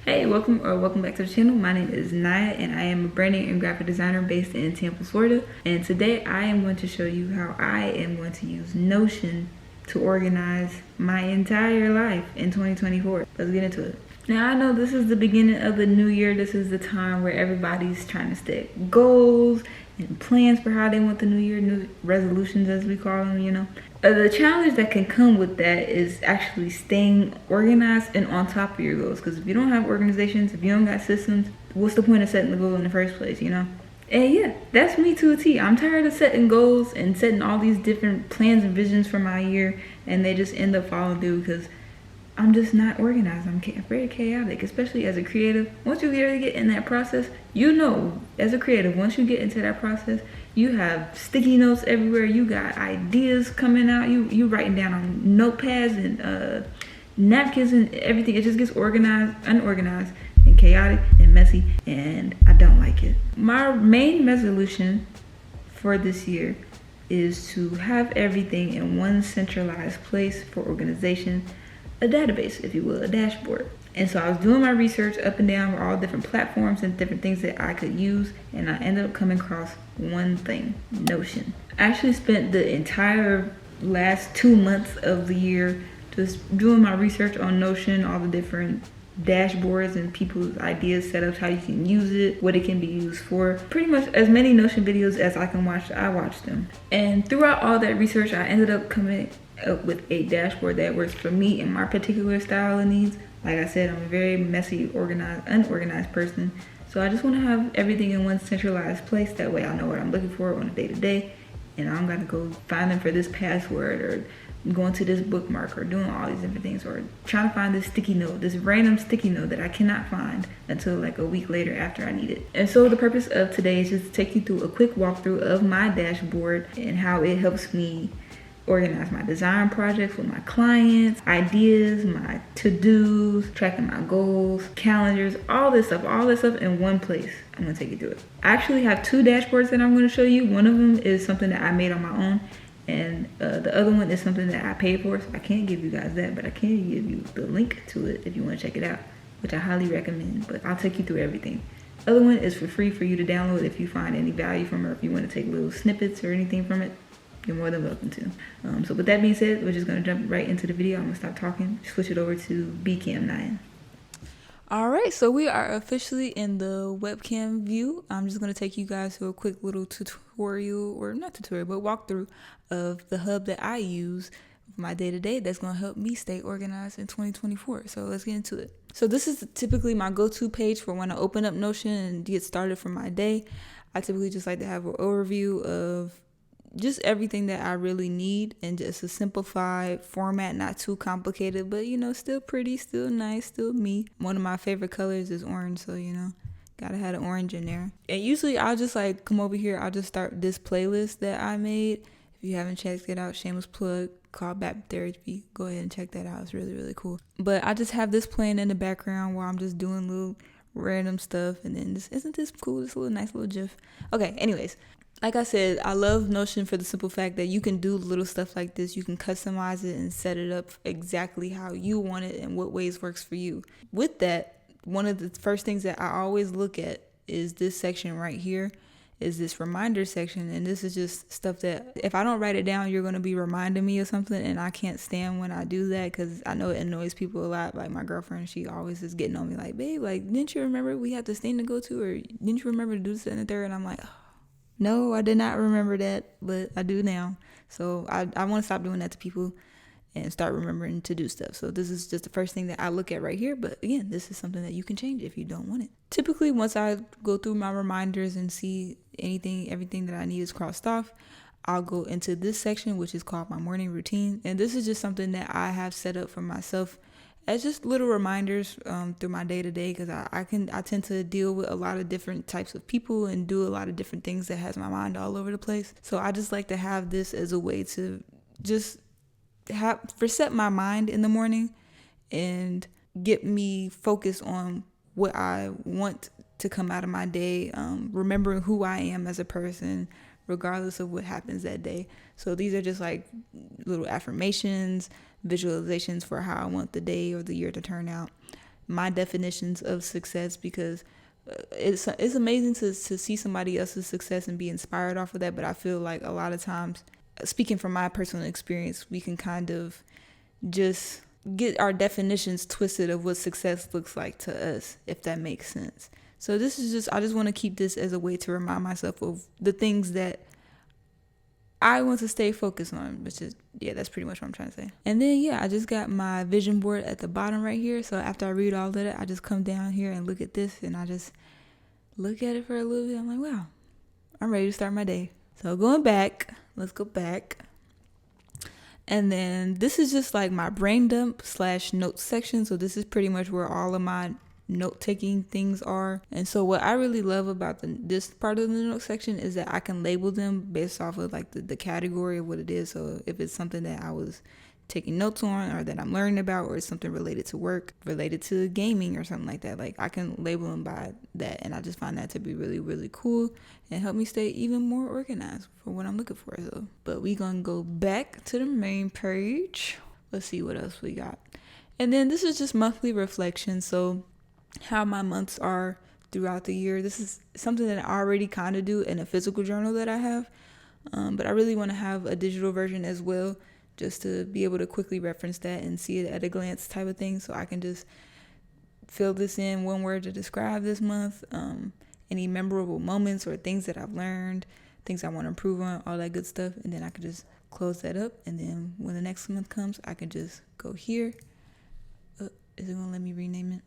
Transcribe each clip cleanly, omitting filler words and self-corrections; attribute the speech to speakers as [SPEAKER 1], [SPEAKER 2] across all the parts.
[SPEAKER 1] Hey, welcome back to the channel. My name is Naya and I am a branding and graphic designer based in Tampa, Florida. And today I am going to show you how I am going to use Notion to organize my entire life in 2024. Let's get into it. Now I know this is the beginning of the new year. This is the time where everybody's trying to set goals and plans for how they want the new year, new resolutions as we call them, you know. The challenge that can come with that is actually staying organized and on top of your goals. Because if you don't have organizations, if you don't got systems, what's the point of setting the goal in the first place, you know? And yeah, that's me to a T. I'm tired of setting goals and setting all these different plans and visions for my year, and they just end up falling through because I'm just not organized. I'm very chaotic, especially as a creative. Once you really get in that process, you know, as a creative, once you get into that process, you have sticky notes everywhere. You got ideas coming out. You writing down on notepads and napkins and everything. It just gets organized, unorganized, and chaotic and messy, and I don't like it. My main resolution for this year is to have everything in one centralized place for organization. A database, if you will, a dashboard. And so I was doing my research up and down with all different platforms and different things that I could use, and I ended up coming across one thing: Notion. I actually spent the entire last 2 months of the year just doing my research on Notion, all the different dashboards and people's ideas, setups, how you can use it, what it can be used for. Pretty much as many Notion videos as I can watch, I watched them. And throughout all that research, I ended up coming up with a dashboard that works for me and my particular style and needs. Like I said, I'm a very messy, unorganized person. So I just want to have everything in one centralized place. That way I know what I'm looking for on a day-to-day, and I don't got to go find them for this password or going to this bookmark or doing all these different things or trying to find this sticky note, this random sticky note that I cannot find until like a week later after I need it. And so the purpose of today is just to take you through a quick walkthrough of my dashboard and how it helps me organize my design projects with my clients, ideas, my to-dos, tracking my goals, calendars, all this stuff in one place. I'm gonna take you through it. I actually have two dashboards that I'm gonna show you. One of them is something that I made on my own, and the other one is something that I paid for, so I can't give you guys that, but I can give you the link to it if you wanna check it out, which I highly recommend, but I'll take you through everything. The other one is for free for you to download if you find any value from it, or if you wanna take little snippets or anything from it. You're more than welcome to. So with that being said, we're just gonna jump right into the video. I'm gonna stop talking, switch it over to Bcam 9. All right, so we are officially in the webcam view. I'm just gonna take you guys through a quick little tutorial, or not tutorial, but walkthrough of the hub that I use for my day-to-day that's gonna help me stay organized in 2024. So let's get into it. So this is typically my go-to page for when I open up Notion and get started for my day. I typically just like to have an overview of just everything that I really need in just a simplified format, not too complicated, but you know, still pretty, still nice, still me. One of my favorite colors is orange, so you know, gotta have an orange in there. And usually I'll just like come over here, I'll just start this playlist that I made. If you haven't checked it out, shameless plug, called Back Therapy. Go ahead and check that out. It's really, really cool. But I just have this playing in the background while I'm just doing little random stuff, and then this, isn't this cool? This little nice little gif. Okay, anyways. Like I said, I love Notion for the simple fact that you can do little stuff like this. You can customize it and set it up exactly how you want it and what ways works for you. With that, one of the first things that I always look at is this section right here, is this reminder section. And this is just stuff that if I don't write it down, you're going to be reminding me of something, and I can't stand when I do that because I know it annoys people a lot. Like my girlfriend, she always is getting on me like, babe, like, didn't you remember we had this thing to go to, or didn't you remember to do this and the third? And I'm like, oh. No, I did not remember that, but I do now. So I want to stop doing that to people and start remembering to do stuff. So this is just the first thing that I look at right here. But again, this is something that you can change if you don't want it. Typically, once I go through my reminders and see everything that I need is crossed off, I'll go into this section, which is called my morning routine. And this is just something that I have set up for myself as just little reminders through my day-to-day, because I tend to deal with a lot of different types of people and do a lot of different things that has my mind all over the place. So I just like to have this as a way to just reset my mind in the morning and get me focused on what I want to come out of my day, remembering who I am as a person, regardless of what happens that day. So these are just like little affirmations, visualizations for how I want the day or the year to turn out. my definitions of success, because it's amazing to see somebody else's success and be inspired off of that. But I feel like a lot of times, speaking from my personal experience, we can kind of just get our definitions twisted of what success looks like to us, if that makes sense. So this is just, I just want to keep this as a way to remind myself of the things that I want to stay focused on, which is, yeah, that's pretty much what I'm trying to say. And then, yeah, I just got my vision board at the bottom right here. So after I read all of it, I just come down here and look at this, and I just look at it for a little bit. I'm like, wow, I'm ready to start my day. So going back, let's go back. And then this is just like my brain dump / notes section. So this is pretty much where all of my note-taking things are. And so what I really love about this part of the note section is that I can label them based off of like the category of what it is. So if it's something that I was taking notes on, or that I'm learning about, or it's something related to work, related to gaming or something like that, like I can label them by that. And I just find that to be really, really cool and help me stay even more organized for what I'm looking for. So, but we gonna go back to the main page. Let's see what else we got. And then this is just monthly reflection. So how my months are throughout the year. This is something that I already kind of do in a physical journal that I have, but I really want to have a digital version as well, just to be able to quickly reference that and see it at a glance type of thing. So I can just fill this in one word to describe this month, any memorable moments or things that I've learned, things I want to improve on, all that good stuff. And then I can just close that up. And then when the next month comes, I can just go here. Is it going to let me rename it?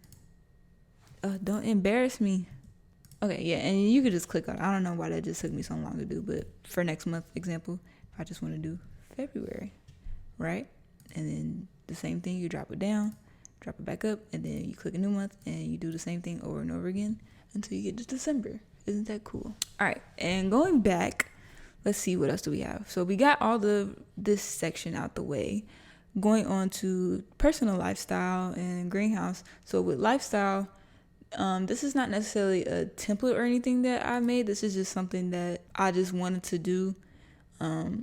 [SPEAKER 1] Don't embarrass me. Okay, yeah, and you could just click on it. I don't know why that just took me so long to do, but for next month example, if I just want to do February, right? And then the same thing, you drop it down, drop it back up, and then you click a new month, and you do the same thing over and over again until you get to December. Isn't that cool? All right, and going back, let's see, what else do we have? So we got all this section out the way. Going on to personal lifestyle and greenhouse. So with lifestyle, this is not necessarily a template or anything that I made. This is just something that I just wanted to do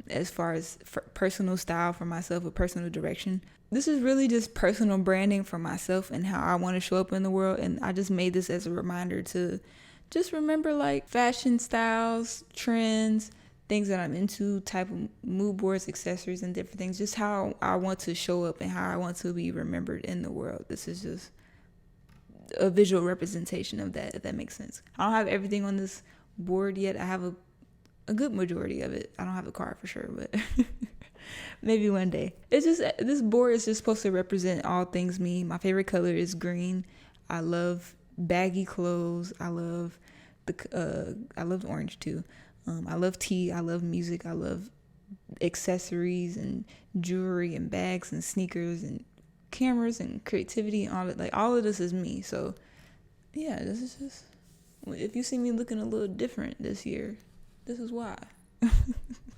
[SPEAKER 1] as far as personal style for myself, a personal direction. This is really just personal branding for myself and how I want to show up in the world. And I just made this as a reminder to just remember like fashion styles, trends, things that I'm into, type of mood boards, accessories, and different things. Just how I want to show up and how I want to be remembered in the world. This is just a visual representation of that, if that makes sense. I don't have everything on this board yet. I have a good majority of it. I don't have a card for sure, but maybe one day. It's just, this board is just supposed to represent all things me. My favorite color is green. I love baggy clothes. I love orange too. I love tea. I love music. I love accessories and jewelry and bags and sneakers and cameras and creativity and all that. Like, all of this is me. So yeah, this is just, if you see me looking a little different this year, this is why.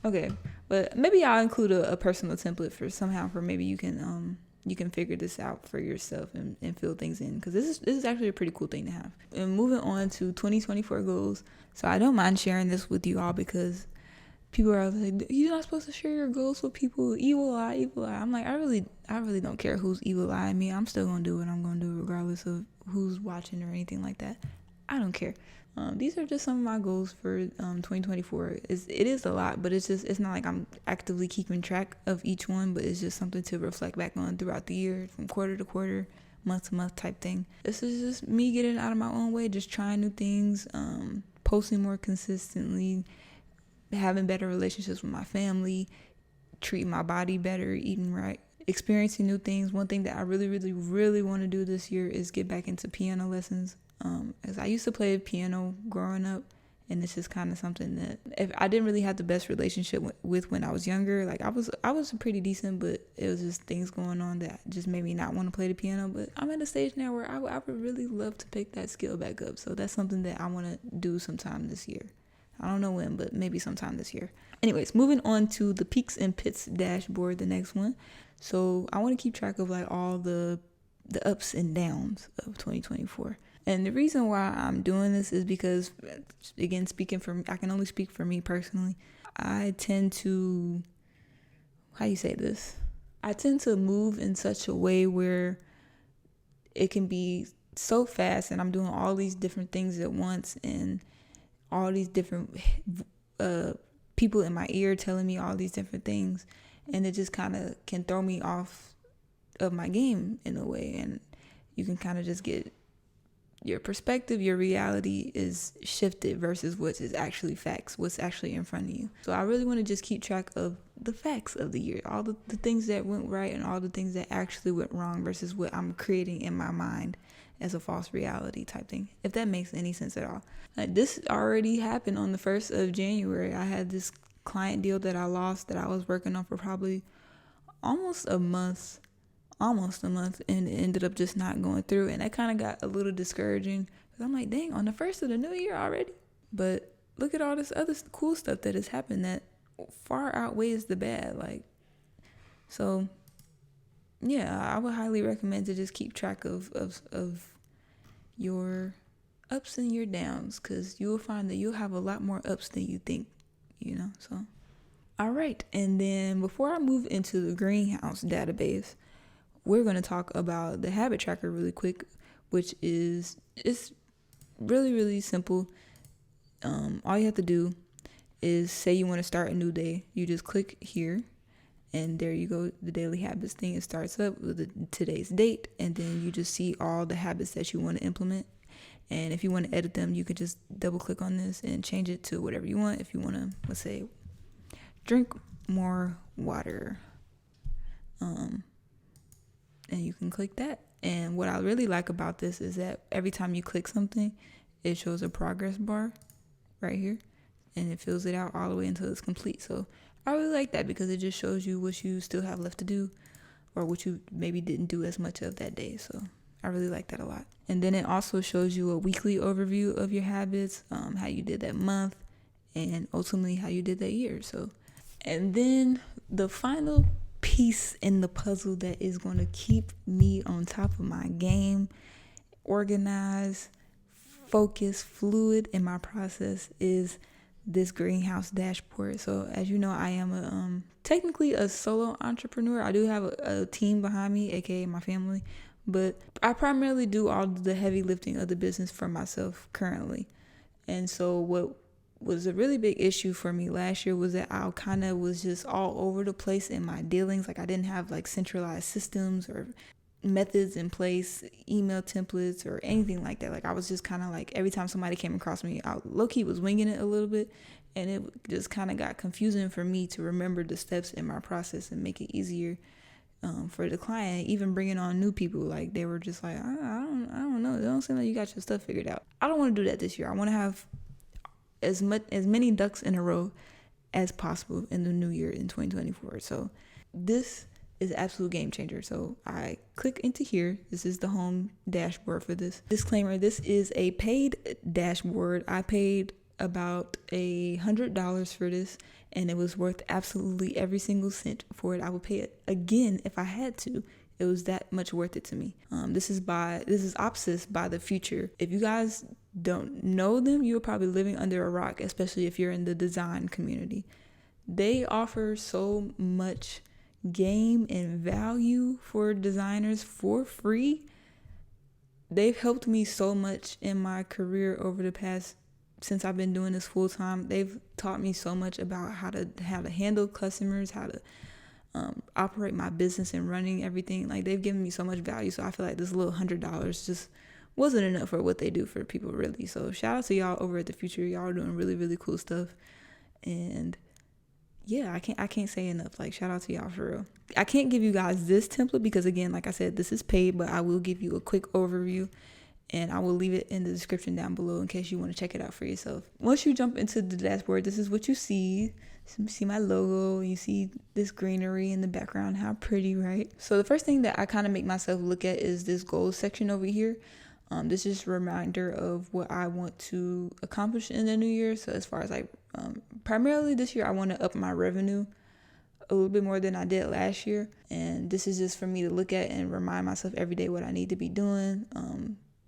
[SPEAKER 1] Okay, but maybe I'll include a personal template for maybe you can figure this out for yourself and fill things in, because this is actually a pretty cool thing to have. And moving on to 2024 goals. So I don't mind sharing this with you all, because people are like, you're not supposed to share your goals with people. Evil eye. I'm like, I really don't care who's evil eyeing me. I'm still gonna do what I'm gonna do regardless of who's watching or anything like that. I don't care. These are just some of my goals for 2024. It is a lot, but it's not like I'm actively keeping track of each one, but it's just something to reflect back on throughout the year, from quarter to quarter, month to month type thing. This is just me getting out of my own way, just trying new things, posting more consistently, having better relationships with my family, treating my body better, eating right, experiencing new things. One thing that I really, really, really want to do this year is get back into piano lessons. As I used to play piano growing up, and it's just kind of something that if I didn't really have the best relationship with when I was younger. Like, I was pretty decent, but it was just things going on that just made me not want to play the piano. But I'm at a stage now where I would really love to pick that skill back up. So that's something that I want to do sometime this year. I don't know when, but maybe sometime this year. Anyways, moving on to the peaks and pits dashboard, the next one. So I want to keep track of like all the ups and downs of 2024. And the reason why I'm doing this is because, again, I can only speak for me personally. I tend to, I tend to move in such a way where it can be so fast, and I'm doing all these different things at once, and all these different people in my ear telling me all these different things, and it just kind of can throw me off of my game in a way, and you can kind of just get your perspective, your reality is shifted versus what is actually facts, what's actually in front of you. So I really want to just keep track of the facts of the year, all the things that went right and all the things that actually went wrong versus what I'm creating in my mind as a false reality type thing, if that makes any sense at all. This already happened on the 1st of January. I had this client deal that I lost that I was working on for probably almost a month, and it ended up just not going through, and that kind of got a little discouraging because I'm like, dang, on the 1st of the new year already. But look at all this other cool stuff that has happened that far outweighs the bad. Like, so yeah, I would highly recommend to just keep track of your ups and your downs, because you'll find that you'll have a lot more ups than you think, so all right. And then before I move into the greenhouse database, we're going to talk about the habit tracker really quick, which is, it's really, really simple. All you have to do is say you want to start a new day. You just click here, and there you go. The daily habits thing, it starts up with today's date, and then you just see all the habits that you want to implement. And if you want to edit them, you could just double click on this and change it to whatever you want. If you want to, let's say, drink more water, and you can click that. And what I really like about this is that every time you click something, it shows a progress bar right here, and it fills it out all the way until it's complete. So I really like that because it just shows you what you still have left to do, or what you maybe didn't do as much of that day. So I really like that a lot. And then it also shows you a weekly overview of your habits, how you did that month, and ultimately how you did that year. So, and then the final piece in the puzzle that is going to keep me on top of my game, organized, focused, fluid in my process, is this greenhouse dashboard. So as you know, I am technically a solo entrepreneur. I do have a team behind me, aka my family, but I primarily do all the heavy lifting of the business for myself currently. And so what was a really big issue for me last year was that I kind of was just all over the place in my dealings. Like, I didn't have like centralized systems or methods in place, email templates or anything like that. Like, I was just kind of like, every time somebody came across me, I low-key was winging it a little bit, and it just kind of got confusing for me to remember the steps in my process and make it easier for the client. Even bringing on new people, like, they were just like, I don't know, it don't seem like you got your stuff figured out. I don't want to do that this year. I want to have as many ducks in a row as possible in the new year in 2024. So this is an absolute game changer. So I click into here. This is the home dashboard for this. Disclaimer, this is a paid dashboard. I paid about $100 for this, and it was worth absolutely every single cent for it. I would pay it again if I had to. It was that much worth it to me. This is Opsys by the Future. If you guys don't know them, you're probably living under a rock, especially if you're in the design community. They offer so much game and value for designers for free. They've helped me so much in my career over the past, since I've been doing this full time. They've taught me so much about how to handle customers, how to operate my business and running everything. Like, they've given me so much value. So I feel like this little $100 just wasn't enough for what they do for people, really. So shout out to y'all over at the Future. Y'all are doing really, really cool stuff. And yeah, I can't say enough. Like, shout out to y'all for real. I can't give you guys this template because, again, like I said, this is paid, but I will give you a quick overview, and I will leave it in the description down below in case you want to check it out for yourself. Once you jump into the dashboard, this is what you see. You see my logo, you see this greenery in the background. How pretty, right? So the first thing that I kind of make myself look at is this goals section over here. This is a reminder of what I want to accomplish in the new year. So as far as like, primarily this year, I want to up my revenue a little bit more than I did last year. And this is just for me to look at and remind myself every day what I need to be doing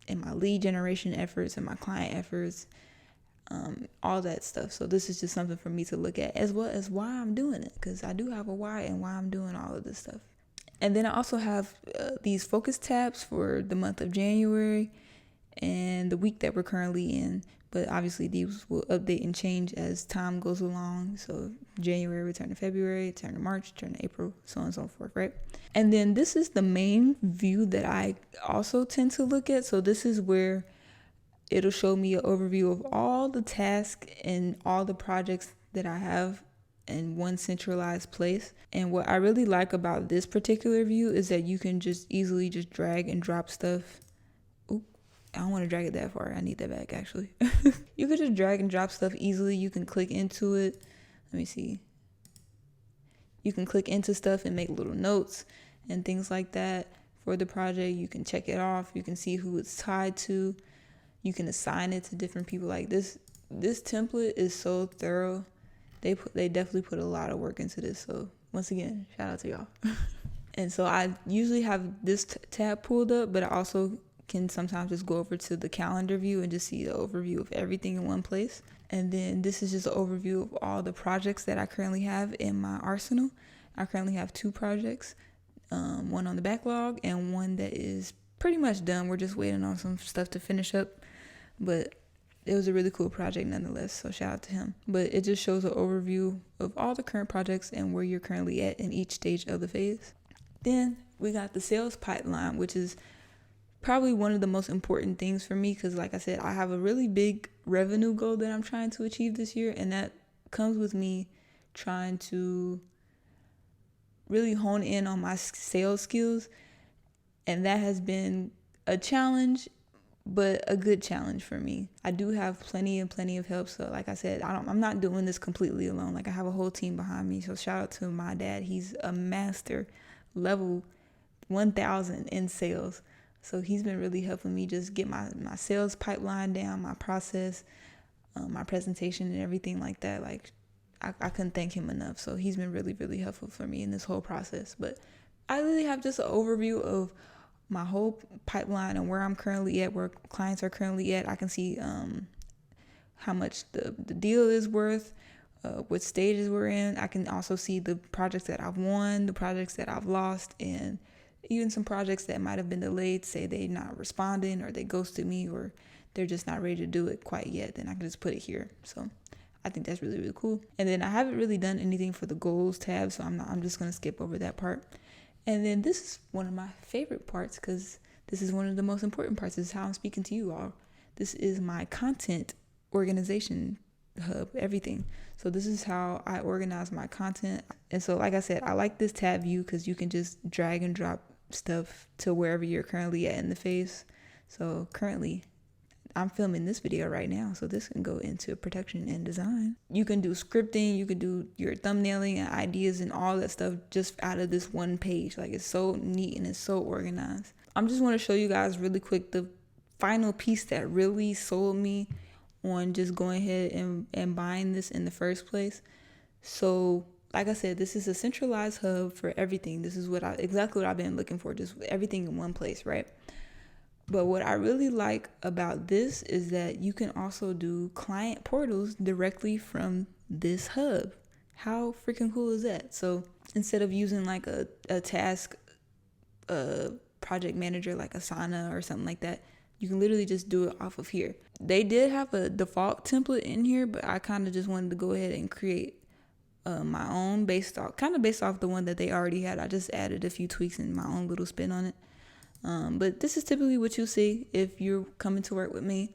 [SPEAKER 1] in my lead generation efforts and my client efforts, all that stuff. So this is just something for me to look at, as well as why I'm doing it, because I do have a why and why I'm doing all of this stuff. And then I also have these focus tabs for the month of January and the week that we're currently in. But obviously these will update and change as time goes along. So January will turn to February, turn to March, turn to April, so on and so forth, right? And then this is the main view that I also tend to look at. So this is where it'll show me an overview of all the tasks and all the projects that I have in one centralized place. And what I really like about this particular view is that you can just easily just drag and drop stuff. I don't want to drag it that far. I need that back, actually. You could just drag and drop stuff easily. You can click into it. Let me see. You can click into stuff and make little notes and things like that for the project. You can check it off. You can see who it's tied to. You can assign it to different people. Like this template is so thorough. They definitely put a lot of work into this. So once again, shout out to y'all. And so I usually have this tab pulled up, but I also can sometimes just go over to the calendar view and just see the overview of everything in one place. And then this is just an overview of all the projects that I currently have in my arsenal. I currently have 2 projects, one on the backlog and one that is pretty much done. We're just waiting on some stuff to finish up, but it was a really cool project nonetheless, so shout out to him. But it just shows an overview of all the current projects and where you're currently at in each stage of the phase. Then we got the sales pipeline, which is probably one of the most important things for me because, like I said, I have a really big revenue goal that I'm trying to achieve this year, and that comes with me trying to really hone in on my sales skills, and that has been a challenge, but a good challenge for me. I do have plenty of help, so like I said, I'm not doing this completely alone. Like I have a whole team behind me, so shout out to my dad. He's a master, level 1000 in sales. So he's been really helping me just get my sales pipeline down, my process, my presentation and everything like that. Like I couldn't thank him enough. So he's been really helpful for me in this whole process. But I really have just an overview of my whole pipeline and where I'm currently at, where clients are currently at. I can see how much the deal is worth, what stages we're in. I can also see the projects that I've won, the projects that I've lost, and even some projects that might have been delayed, say they're not responding or they ghosted me or they're just not ready to do it quite yet, then I can just put it here. So I think that's really cool. And then I haven't really done anything for the goals tab, so I'm just going to skip over that part. And then this is one of my favorite parts because this is one of the most important parts. This is how I'm speaking to you all. This is my content organization hub, everything. So this is how I organize my content. And so like I said, I like this tab view because you can just drag and drop stuff to wherever you're currently at in the phase. So currently I'm filming this video right now, so this can go into production and design. You can do scripting, you can do your thumbnailing and ideas and all that stuff just out of this one page. Like it's so neat and it's so organized. I'm just want to show you guys really quick the final piece that really sold me on just going ahead and buying this in the first place. So like I said, this is a centralized hub for everything. This is exactly what I've been looking for, just everything in one place, right? But what I really like about this is that you can also do client portals directly from this hub. How freaking cool is that? So instead of using like a task project manager like Asana or something like that, you can literally just do it off of here. They did have a default template in here, but I kind of just wanted to go ahead and create my own based off the one that they already had. I just added a few tweaks and my own little spin on it. But this is typically what you'll see if you're coming to work with me.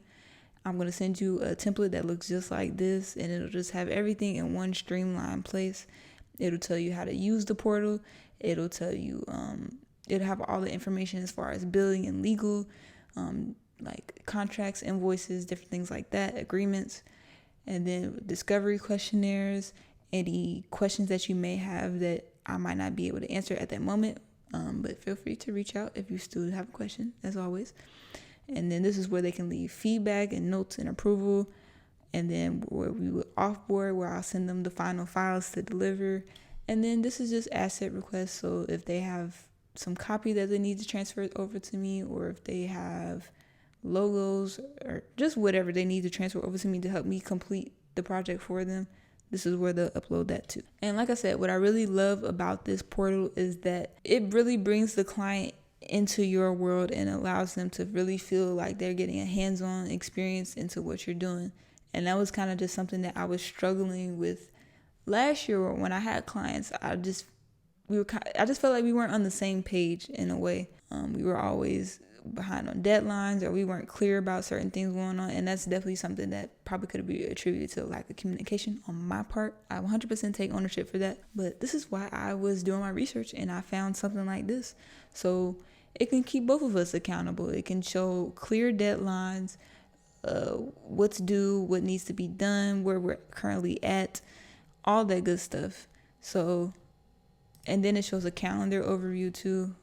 [SPEAKER 1] I'm going to send you a template that looks just like this, and it'll just have everything in one streamlined place. It'll tell you how to use the portal. It'll tell you, it'll have all the information as far as billing and legal, like contracts, invoices, different things like that, agreements, and then discovery questionnaires, any questions that you may have that I might not be able to answer at that moment. But feel free to reach out if you still have a question, as always. And then this is where they can leave feedback and notes and approval. And then where we would offboard, where I'll send them the final files to deliver. And then this is just asset requests. So if they have some copy that they need to transfer over to me, or if they have logos or just whatever they need to transfer over to me to help me complete the project for them, this is where they'll upload that to. And like I said, what I really love about this portal is that it really brings the client into your world and allows them to really feel like they're getting a hands-on experience into what you're doing. And that was kind of just something that I was struggling with last year when I had clients. I just felt like we weren't on the same page in a way. We were always behind on deadlines, or we weren't clear about certain things going on, and that's definitely something that probably could be attributed to lack of communication on my part. I 100% take ownership for that, but this is why I was doing my research and I found something like this, so it can keep both of us accountable. It can show clear deadlines, what's due, what needs to be done, where we're currently at, all that good stuff. So, and then it shows a calendar overview too.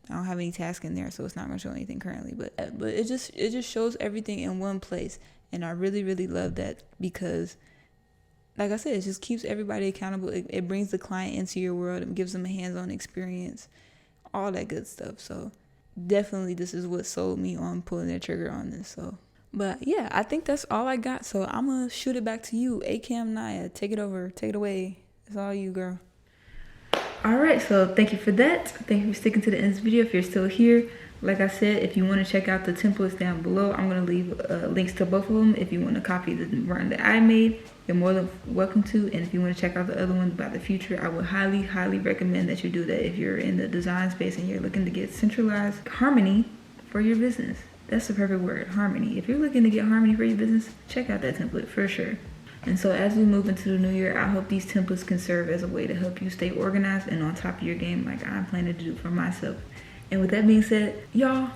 [SPEAKER 1] I don't have any tasks in there, so it's not going to show anything currently. But it just shows everything in one place. And I really, really love that because, like I said, it just keeps everybody accountable. It brings the client into your world and gives them a hands-on experience, all that good stuff. So definitely this is what sold me on pulling the trigger on this. So, but yeah, I think that's all I got. So I'm going to shoot it back to you. ACAM Naya, take it over. Take it away. It's all you, girl. Alright, so thank you for that. Thank you for sticking to the end of this video if you're still here. Like I said, if you want to check out the templates down below, I'm going to leave links to both of them. If you want to copy the run that I made, you're more than welcome to. And if you want to check out the other ones about the future, I would highly, highly recommend that you do that if you're in the design space and you're looking to get centralized harmony for your business. That's the perfect word, harmony. If you're looking to get harmony for your business, check out that template for sure. And so as we move into the new year, I hope these templates can serve as a way to help you stay organized and on top of your game like I'm planning to do for myself. And with that being said, y'all,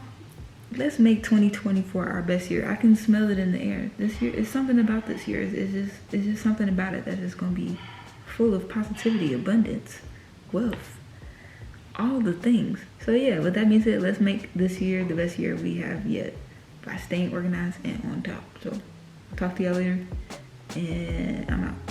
[SPEAKER 1] let's make 2024 our best year. I can smell it in the air. This year, it's something about this year. It's just something about it that is going to be full of positivity, abundance, wealth, all the things. So yeah, with that being said, let's make this year the best year we have yet by staying organized and on top. So I'll talk to y'all later. And I'm out.